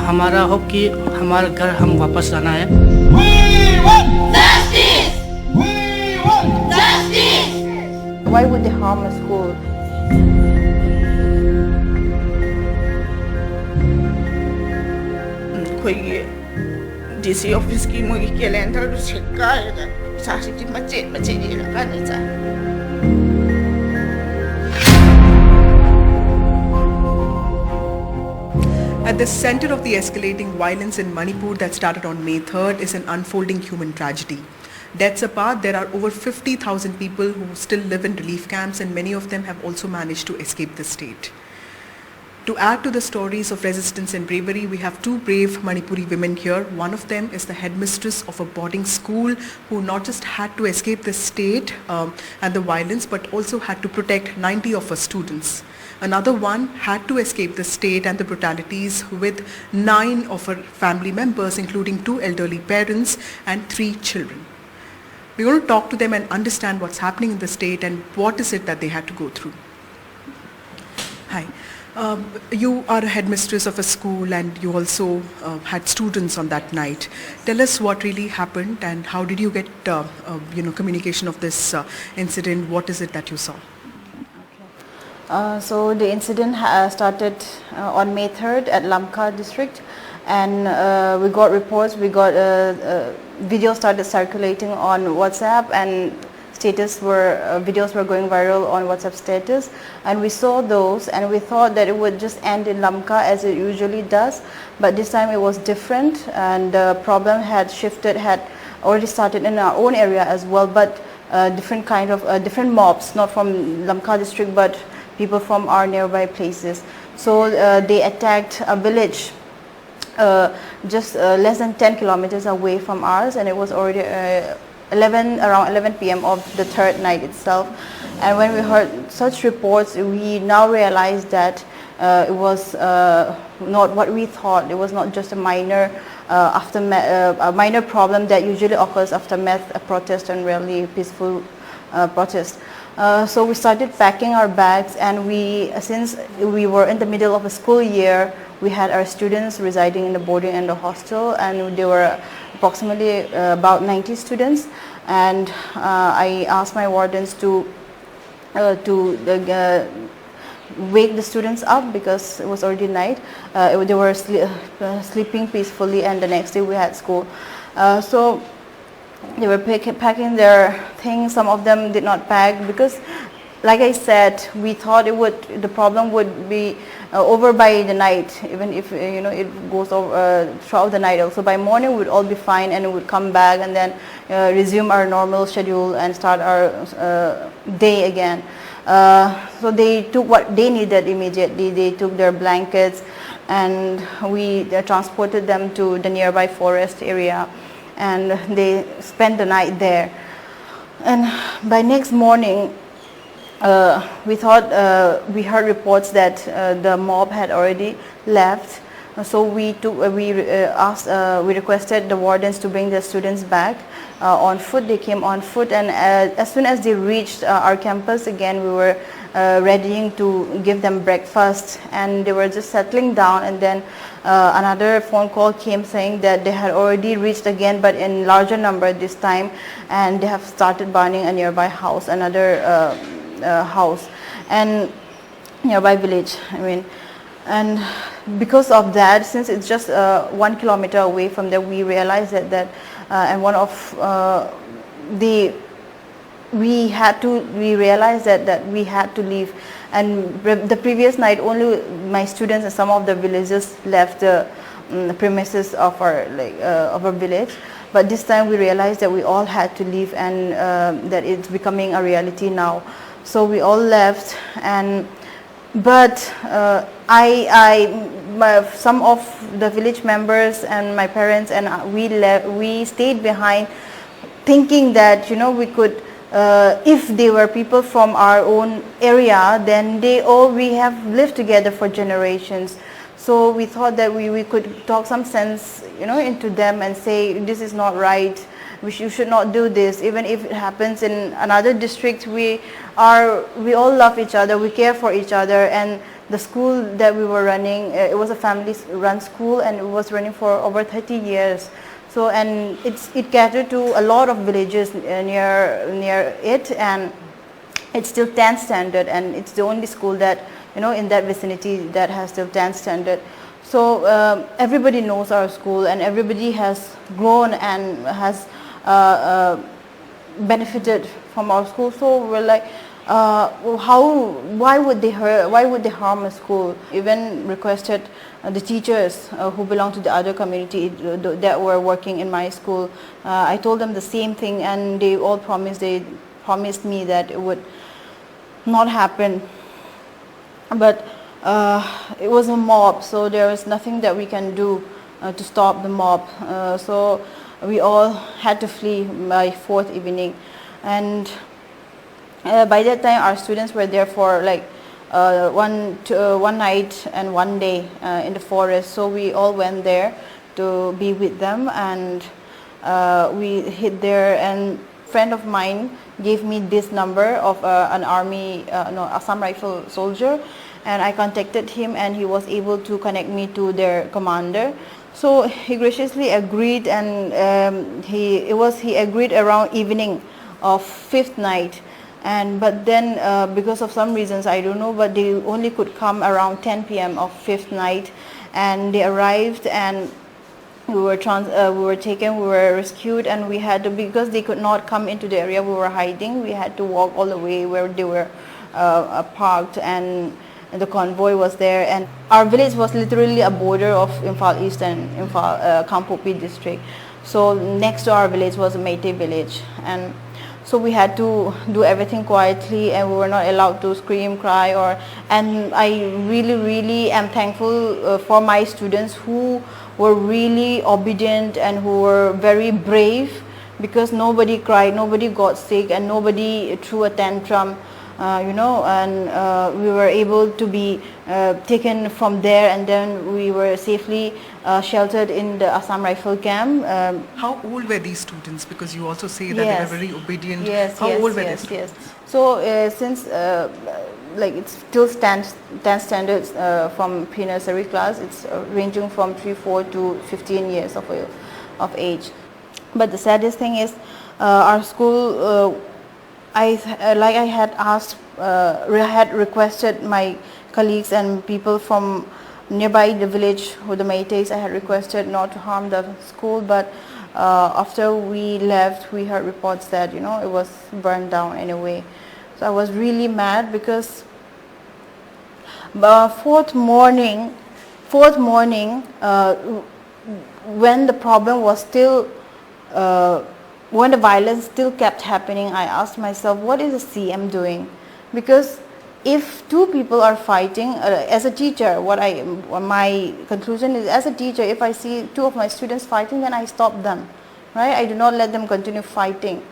हमारा हो कि हमारा घर हम वापस जाना है। We want justice! We want justice! Why would they harm a school? ꯑꯩꯈꯣꯏꯒꯤ DC office-ꯒꯤ ꯃꯣꯏꯒꯤ calendar-ꯗꯨ ꯁꯦꯒꯥꯏꯔꯒ ꯏꯁꯥꯁꯤꯗꯤ ꯃꯆꯦꯠ ꯃꯆꯦꯠ ꯌꯦꯡꯉꯀꯥꯟꯗ ꯆꯥꯏ꯫ At the center of the escalating violence in Manipur that started on May 3rd is an unfolding human tragedy. Deaths apart, there are over 50,000 people who still live in relief camps, and many of them have also managed to escape the state. To add to the stories of resistance and bravery, we have two brave Manipuri women here. One of them is the headmistress of a boarding school who not just had to escape the state and the violence, but also had to protect 90 of her students. Another one had to escape the state and the brutalities with 9 of her family members, including 2 elderly parents and 3 children. We're going to talk to them and understand what's happening in the state and what is it that they had to go through. Hi. You are a headmistress of a school and you also had students on that night. Tell us what really happened and how did you get communication of this incident? What is it that you saw? So the incident started on May 3rd at Lamka district, and we got reports, we got videos started circulating on WhatsApp, and videos were going viral on WhatsApp status, and we saw those and we thought that it would just end in Lamka as it usually does, but this time it was different, and the problem had shifted, had already started in our own area as well, but different kind of different mobs, not from Lamka district but people from our nearby places. So they attacked a village just less than 10 kilometers away from ours, and it was already around 11 p.m. of the third night itself. And when we heard such reports, we now realized that it was not what we thought. It was not just a minor a minor problem that usually occurs aftermath a protest and really peaceful protest. So we started packing our bags, and since we were in the middle of a school year, we had our students residing in the boarding and the hostel, and there were approximately about 90 students, and I asked my wardens to wake the students up because it was already night. They were sleeping peacefully, and the next day we had school. So they were packing their things. Some of them did not pack because, like I said, we thought the problem would be over by the night, even if it goes over throughout the night. Also by morning we would all be fine, and we would come back and then resume our normal schedule and start our day again. So they took what they needed immediately. They took their blankets, and we transported them to the nearby forest area, and they spent the night there. And by next morning, we thought we heard reports that the mob had already left. So we requested the wardens to bring the students back on foot. They came on foot, and as soon as they reached our campus again, we were readying to give them breakfast, and they were just settling down, and then another phone call came saying that they had already reached again, but in larger number this time, and they have started burning a nearby house, another house and nearby village, and because of that, since it's just 1 kilometer away from there, we realized that and one of we realized that we had to leave. And the previous night, only my students and some of the villagers left the premises of our village. But this time we realized that we all had to leave, and that it's becoming a reality now. So we all left, but some of the village members and my parents and we stayed behind, thinking that we could, if they were people from our own area, then we have lived together for generations. So we thought that we could talk some sense into them and say this is not right, you should not do this. Even if it happens in another district, we all love each other, we care for each other. And the school that we were running, it was a family-run school, and it was running for over 30 years. So, and it catered to a lot of villages near it, and it's still 10th standard, and it's the only school that, in that vicinity that has still 10th standard. So everybody knows our school, and everybody has grown and has benefited from our school. So we're like, why would they harm a school? Even requested the teachers who belong to the other community that were working in my school. I told them the same thing, and they all promised me that it would not happen. But it was a mob, so there was nothing that we can do to stop the mob. So we all had to flee by 4th evening, and by that time our students were there for like one night and one day in the forest. So we all went there to be with them, and we hid there. And a friend of mine gave me this number of an army, Assam Rifle soldier, and I contacted him, and he was able to connect me to their commander. So he graciously agreed, and he agreed around evening of 5th night. But then because of some reasons, I don't know, but they only could come around 10 p.m. of 5th night, and they arrived, and we were taken, we were rescued, and we had to, because they could not come into the area we were hiding, we had to walk all the way where they were parked, and the convoy was there. And our village was literally a border of Imphal East and Imphal Kampopi district. So next to our village was a Meitei village, and so we had to do everything quietly, and we were not allowed to scream, cry, and I really am thankful for my students who were really obedient and who were very brave, because nobody cried, nobody got sick, and nobody threw a tantrum, and we were able to be taken from there, and then we were safely sheltered in the Assam Rifle camp. How old were these students? Because you also say that Yes. they were very obedient. Yes, How yes, old were yes, they? yes. So since like it's still 10 standards from pre-nursery class, it's ranging from 3, 4 to 15 years of age. But the saddest thing is our school, I had requested my colleagues and people from nearby the village, who the Meiteis, I had requested not to harm the school, but after we left, we heard reports that it was burned down anyway. So I was really mad, because fourth morning, when the problem was still, when the violence still kept happening, I asked myself, what is the CM doing? Because if two people are fighting, as a teacher, my conclusion is, as a teacher, if I see two of my students fighting, then I stop them, right? I do not let them continue fighting.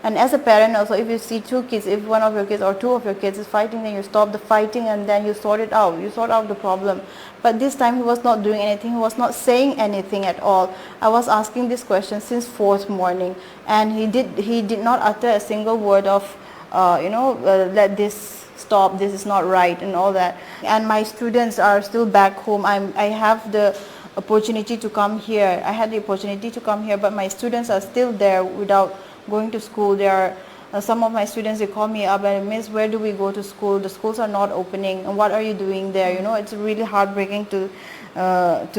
And as a parent also, if you see two kids, if one of your kids or two of your kids is fighting, then you stop the fighting, and then you sort it out. You sort out the problem. But this time he was not doing anything. He was not saying anything at all. I was asking this question since 4th morning, and he did not utter a single word of, let this stop, this is not right, and all that. And my students are still back home. I have the opportunity to come here. I had the opportunity to come here, but my students are still there without going to school. There are some of my students, they call me up and, Miss, where do we go to school? The schools are not opening, and what are you doing there? It's really heartbreaking to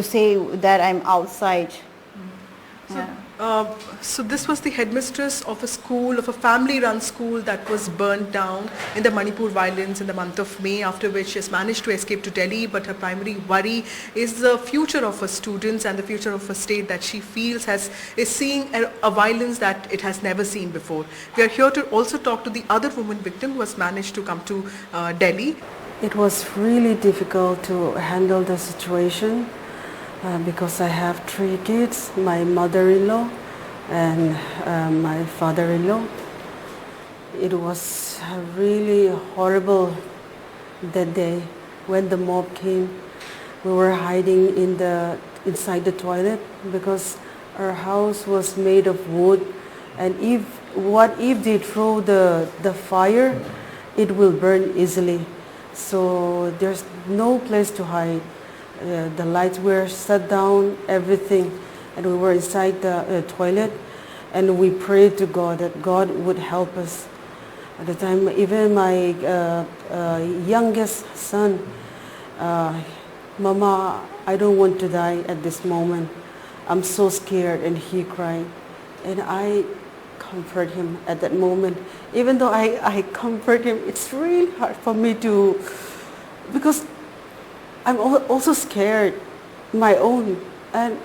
say that I'm outside. So this was the headmistress of a school, of a family-run school that was burnt down in the Manipur violence in the month of May, after which she has managed to escape to Delhi, but her primary worry is the future of her students and the future of a state that she feels is seeing a violence that it has never seen before. We are here to also talk to the other woman victim who has managed to come to Delhi. It was really difficult to handle the situation because I have 3 kids, my mother-in-law and my father-in-law. It was really horrible that day when the mob came. We were hiding inside the toilet because our house was made of wood, And if they throw the fire, it will burn easily. So there's no place to hide. The lights were shut down, everything, and we were inside the toilet, and we prayed to God that God would help us. At the time, even my youngest son, Mama, I don't want to die at this moment. I'm so scared, and he cried. And I comfort him at that moment. Even though I comfort him, it's really hard for me to, because I'm also scared, my own. And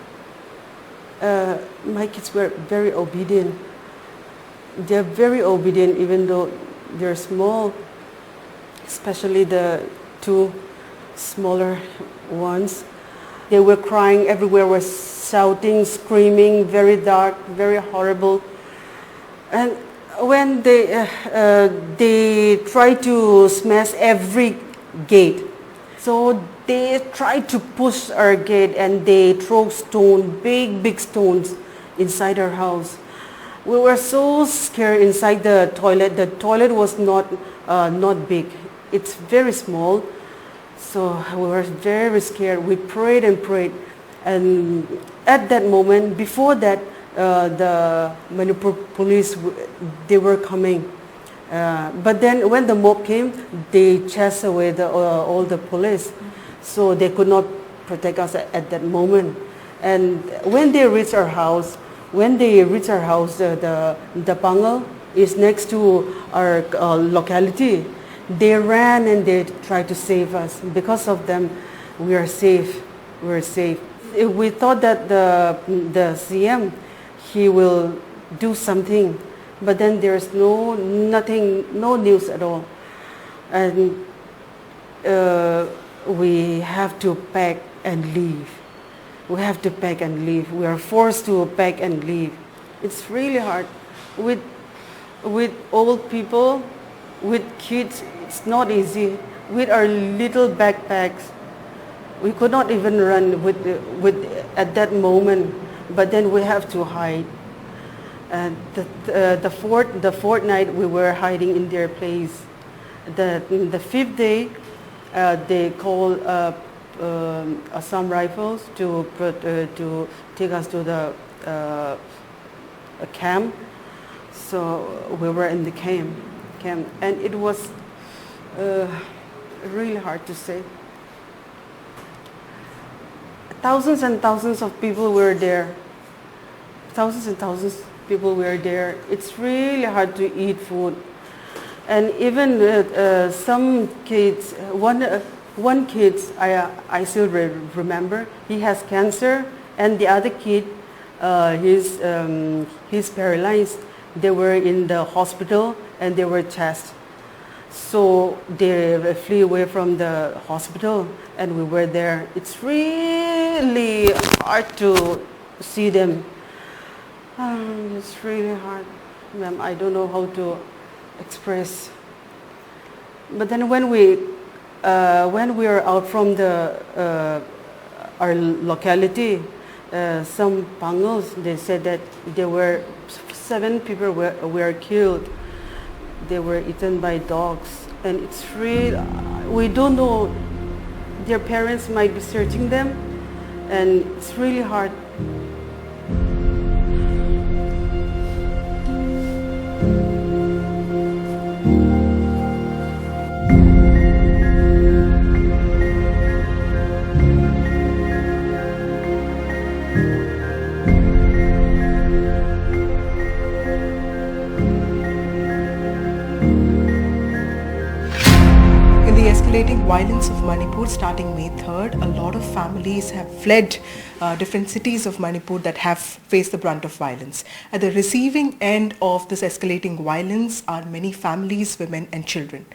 my kids were very obedient. They're very obedient even though they're small, especially the two smaller ones. They were crying everywhere, were shouting, screaming, very dark, very horrible. And when they try to smash every gate, so they try to push our gate and they throw stone, big stones inside our house. We were so scared inside the toilet. The toilet was not big. It's very small. So we were very scared. We prayed and prayed. And at that moment, before that, the Manipur police, they were coming. But then when the mob came, they chased away all the police. So they could not protect us at that moment. And when they reached our house, the Pangal is next to our locality. They ran and they tried to save us. Because of them, we are safe. We are safe. We thought that the CM, he will do something, but then there's nothing, no news at all, and we have to pack and leave. We have to pack and leave. We are forced to pack and leave. It's really hard. With old people, with kids, it's not easy. With our little backpacks, we could not even run at that moment. But then we have to hide. And the fourth night we were hiding in their place. The fifth day, they called Assam Rifles to take us to the camp. So we were in the camp, and it was really hard to say. Thousands and thousands of people were there. Thousands and thousands of people were there. It's really hard to eat food. And even some kids, one kid I still remember, he has cancer, and the other kid, he's paralyzed. They were in the hospital and they were tested. So they flew away from the hospital and we were there. It's really hard to see them. It's really hard, ma'am. I don't know how to express. But then when we are out from our locality, some Pangals, they said that there were 7 people were killed. They were eaten by dogs, and it's really, we don't know, their parents might be searching them, and it's really hard. Escalating violence of Manipur starting May 3rd, a lot of families have fled different cities of Manipur that have faced the brunt of violence. At the receiving end of this escalating violence are many families, women and children.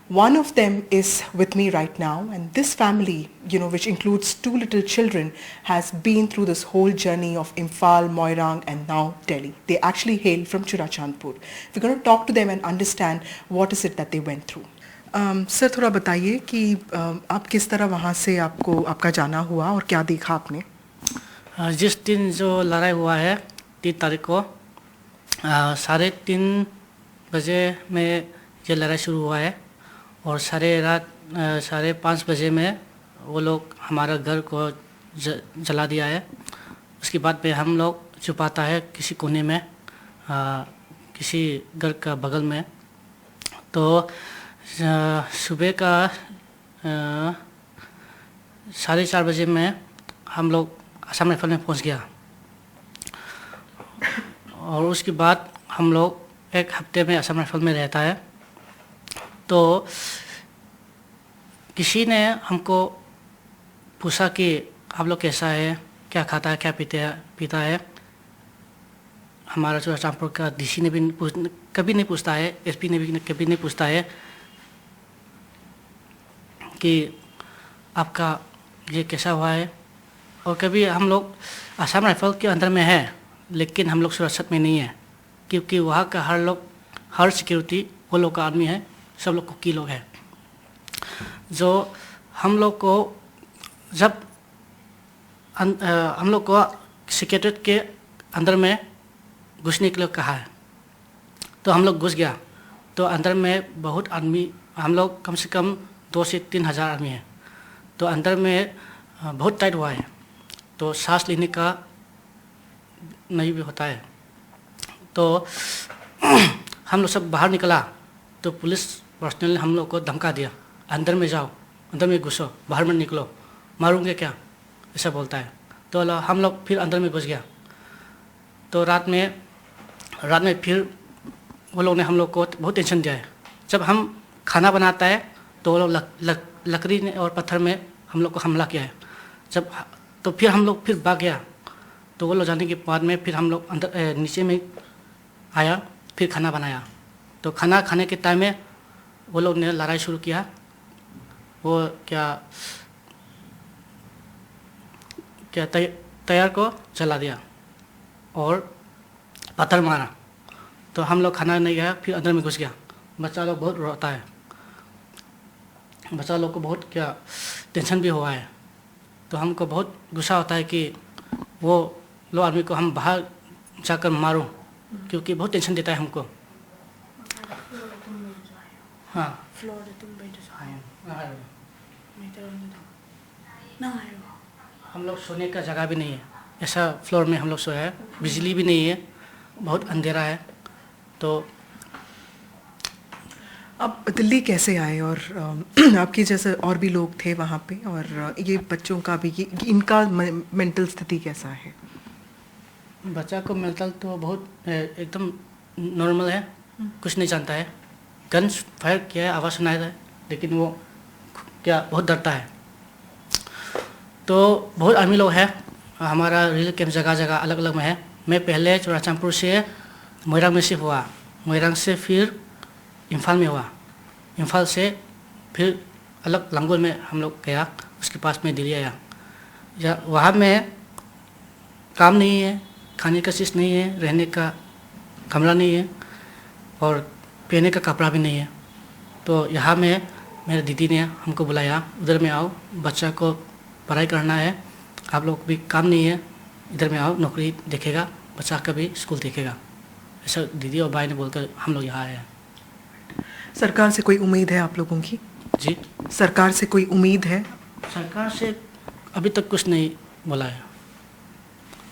One of them is with me right now, and this family, which includes 2 little children, has been through this whole journey of Imphal, Moirang and now Delhi. They actually hail from Churachandpur. We're going to talk to them and understand what is it that they went through. Sir थोड़ा बताइए कि आप किस तरह वहाँ से आपका जाना हुआ और क्या देखा आपने? जिस दिन जो लड़ाई हुआ है 3 तारीख को, 3:30 में ये लड़ाई शुरू हुआ है और 5:30 बजे में वो लोग हमारा घर को जला दिया है। उसके बाद में हम लोग छुपाता है किसी कोने में, किसी घर का बगल में। तो सुबह का 4:30 बजे में हम लोग असम राइफल में पहुंच गया और उसके बाद हम लोग 1 हफ्ते में असम राइफल में रहता है। तो किसी ने हमको पूछा कि आप लोग कैसा है, क्या खाता है, क्या पीता है। हमारा चुराचांदपुर का डीसी ने भी कभी नहीं पूछता है, एसपी ने भी कभी नहीं पूछता है कि आपका ये कैसा हुआ है। और कभी हम लोग असम राइफल के अंदर में है लेकिन हम लोग सुरक्षित में नहीं है, क्योंकि वहाँ का हर सिक्योरिटी वो लोग का आदमी है, सब लोग कुकी लोग हैं। जो हम लोग को जब हम लोग को सिक्योरिटी के अंदर में घुसने के लिए कहा है तो हम लोग घुस गया। तो अंदर में बहुत आदमी, हम लोग कम से कम 2 से 3 हज़ार आदमी है। तो अंदर में बहुत टाइट हुआ है, तो सांस लेने का नहीं भी होता है। तो हम लोग सब बाहर निकला तो पुलिस पर्सनल ने हम लोग को धमका दिया, अंदर में जाओ, अंदर में घुसो, बाहर में निकलो, मारूंगे क्या, ऐसा बोलता है। तो हम लोग फिर अंदर में घुस गया। तो रात में फिर वो लोग ने हम लोग को बहुत टेंशन दिया है। जब हम खाना बनाता है तो वो लोग लकड़ी ने और पत्थर में हम लोग को हमला किया है। तो फिर हम लोग फिर भाग गया। तो वो लोग जाने के बाद में फिर हम लोग अंदर नीचे में आया, फिर खाना बनाया। तो खाना खाने के टाइम में वो लोग ने लड़ाई शुरू किया। वो क्या तैयार को जला दिया और पत्थर मारा। तो हम लोग खाना नहीं गया, फिर अंदर में घुस गया। बच्चा लोग बहुत रोता है, बच्चा लोग को बहुत टेंशन भी हुआ है। तो हमको बहुत गुस्सा होता है कि वो लो आदमी को हम बाहर जाकर मारूं, क्योंकि बहुत टेंशन देता है हमको। हाँ, हम लोग सोने का जगह भी नहीं है, ऐसा फ्लोर में हम लोग सोया है। बिजली भी नहीं है, बहुत अंधेरा है। तो अब दिल्ली कैसे आए और आपके जैसे और भी लोग थे वहाँ पे, और ये बच्चों का भी इनका मेंटल स्थिति कैसा है? बच्चा को मेंटल तो बहुत एकदम नॉर्मल है, कुछ नहीं जानता है। गन फायर किया है, आवाज़ सुनाया था, लेकिन वो बहुत डरता है। तो बहुत आर्मी लोग हैं, हमारा रिलीफ कैंप जगह जगह अलग अलग में है। मैं पहले चुराचांदपुर से मोइरांग में शिफ्ट हुआ, मोइरांग से फिर इम्फाल में हुआ, इम्फाल से फिर अलग लंगोल में हम लोग गया, उसके पास में दिल्ली आया। वहाँ में काम नहीं है, खाने का चीज़ नहीं है, रहने का कमरा नहीं है और पहनने का कपड़ा भी नहीं है। तो यहाँ में मेरे दीदी ने हमको बुलाया, उधर में आओ, बच्चा को पढ़ाई करना है, आप लोग भी काम नहीं है, इधर में आओ, नौकरी देखेगा, बच्चा का भी स्कूल देखेगा। ऐसा दीदी और भाई ने बोलकर हम लोग यहाँ आए हैं। सरकार से कोई उम्मीद है आप लोगों की? जी, सरकार से कोई उम्मीद है? सरकार से अभी तक कुछ नहीं बोला है।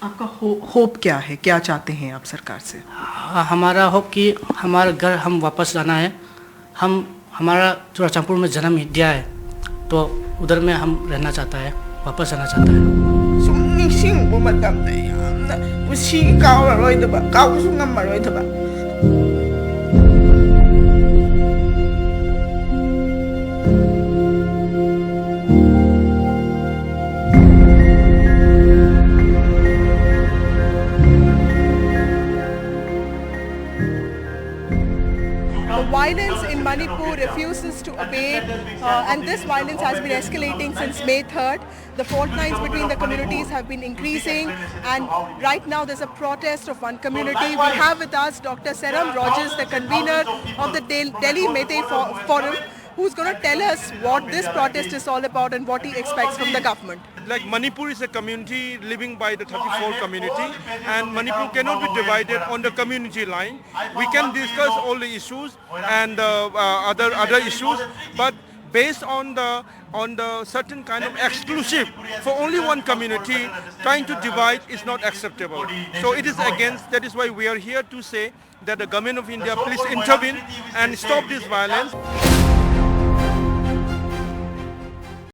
आपका होप क्या है, क्या चाहते हैं आप सरकार से? हमारा होप कि हमारा घर हम वापस जाना है। हमारा चुराचांदपुर में जन्म दिया है, तो उधर में हम रहना चाहता है, वापस जाना चाहता है। ꯅꯤꯡꯁꯤꯡꯕ ꯃꯇꯝꯗ ꯌꯥꯝꯅ ꯄꯨꯟꯁꯤ ꯀꯥꯎꯔꯔꯣꯏꯗꯕ, ꯀꯥꯎꯕꯁꯨ ꯉꯝꯃꯔꯣꯏꯗꯕ Violence in Manipur refuses to abate, and this violence has been escalating since May 3rd. The fault lines between the communities have been increasing, and right now there's a protest of one community. We have with us Dr. Seram Rogers, the convener of the Delhi Meitei Forum. who's going to tell us what this protest is all about and what he expects from the government. Like Manipur is a community living by the 34 community, and Manipur cannot be divided on the community line. We can discuss all the issues and other issues, but based on the certain kind of exclusive for only one community, trying to divide is not acceptable. So it is against. That is why we are here to say that the government of India please intervene and stop this violence.